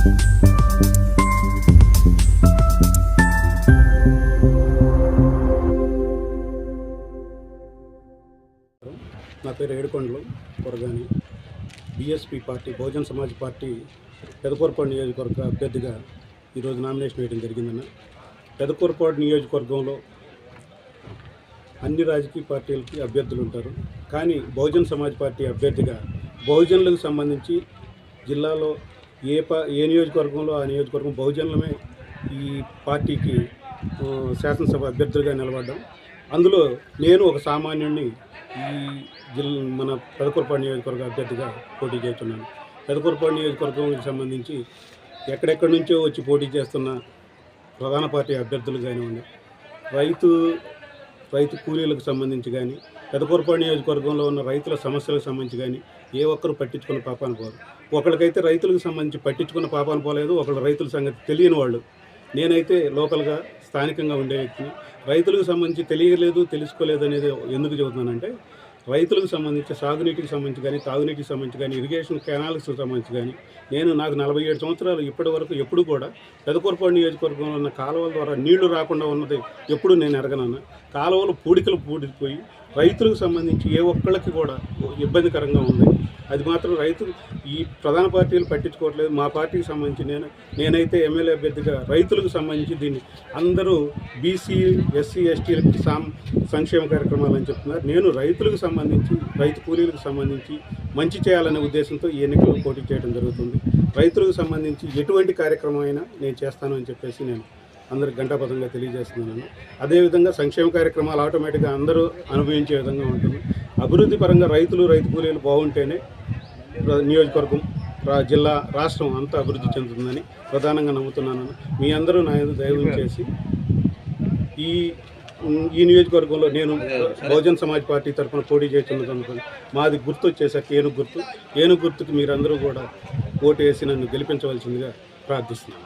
నా పేరు Yedukondalu Koragani. BSP party Bahujan Samaj party Pedakurapadu నియోజకవర్గ అభ్యర్థిగా ఈరోజు నామినేషన్ వేయడం జరిగిందన్న. పెదకూరపాడు నియోజకవర్గంలో అన్ని రాజకీయ పార్టీలకి అభ్యర్థులు ఉంటారు, కానీ బహుజన్ సమాజ్ పార్టీ అభ్యర్థిగా బహుజనులకు సంబంధించి జిల్లాలో ఏ నియోజకవర్గంలో ఆ నియోజకవర్గం బహుజనులమే ఈ పార్టీకి శాసనసభ అభ్యర్థులుగా నిలబడ్డాం. అందులో నేను ఒక సామాన్యుడిని ఈ మన పెదకూరపాడు నియోజకవర్గ అభ్యర్థిగా పోటీ చేస్తున్నాను. పెదకూరపాడు నియోజకవర్గంకి సంబంధించి ఎక్కడెక్కడి నుంచో వచ్చి పోటీ చేస్తున్న ప్రధాన పార్టీ అభ్యర్థులు కానివ్వండి, రైతు కూలీలకు సంబంధించి కానీ, పెదకూరపాడు నియోజకవర్గంలో ఉన్న రైతుల సమస్యలకు సంబంధించి కానీ ఏ ఒక్కరు పట్టించుకున్న పాపాన పోరు. ఒకరికైతే రైతులకు సంబంధించి పట్టించుకున్న పాపాన పోలేదు, ఒకళ్ళు రైతుల సంగతి తెలియని వాళ్ళు. నేనైతే లోకల్గా స్థానికంగా ఉండే వ్యక్తిని. రైతులకు సంబంధించి తెలియలేదు, తెలుసుకోలేదు అనేది ఎందుకు చెబుతున్నానంటే, రైతులకు సంబంధించి సాగునీటికి సంబంధించి కానీ, తాగునీటికి సంబంధించి కానీ, ఇరిగేషన్ కెనాల్స్కి సంబంధించి కానీ నాకు 47 సంవత్సరాలు ఇప్పటి వరకు ఎప్పుడు కూడా పెదకూరపాడు నియోజకవర్గంలో ఉన్న కాలువల ద్వారా నీళ్లు రాకుండా ఉన్నది ఎప్పుడు నేను ఎరగనన్నా. కాలువలు పూడిపోయి రైతులకు సంబంధించి ఏ ఒక్కళ్ళకి కూడా ఇబ్బందికరంగా ఉంది. అది మాత్రం ఈ ప్రధాన పార్టీలు పట్టించుకోవట్లేదు. మా పార్టీకి సంబంధించి నేనైతే ఎమ్మెల్యే అభ్యర్థిగా రైతులకు సంబంధించి దీన్ని అందరూ బీసీ, ఎస్సీ, ఎస్టీలకు సంక్షేమ కార్యక్రమాలు అని చెప్తున్నారు. నేను రైతులకు సంబంధించి, రైతు కూలీలకు సంబంధించి మంచి చేయాలనే ఉద్దేశంతో ఈ ఎన్నికల్లో పోటీ చేయడం జరుగుతుంది. రైతులకు సంబంధించి ఎటువంటి కార్యక్రమం అయినా నేను చేస్తాను అని చెప్పేసి నేను అందరికి గంటాపదంగా తెలియజేస్తున్నాను. అదేవిధంగా సంక్షేమ కార్యక్రమాలు ఆటోమేటిక్గా అందరూ అనుభవించే విధంగా ఉంటుంది. అభివృద్ధి పరంగా రైతు కూలీలు బాగుంటేనే నియోజకవర్గం, జిల్లా, రాష్ట్రం అంతా అభివృద్ధి చెందుతుందని ప్రధానంగా నమ్ముతున్నాను. మీ అందరూ నా దయవు చేసి ఈ నియోజకవర్గంలో నేను బహుజన్ సమాజ్ పార్టీ తరఫున పోటీ చేస్తున్నది. మాది గుర్తు వచ్చేసరికి ఏనుగు గుర్తుకు మీరందరూ కూడా ఓటు వేసి నన్ను గెలిపించవలసిందిగా ప్రార్థిస్తున్నాను.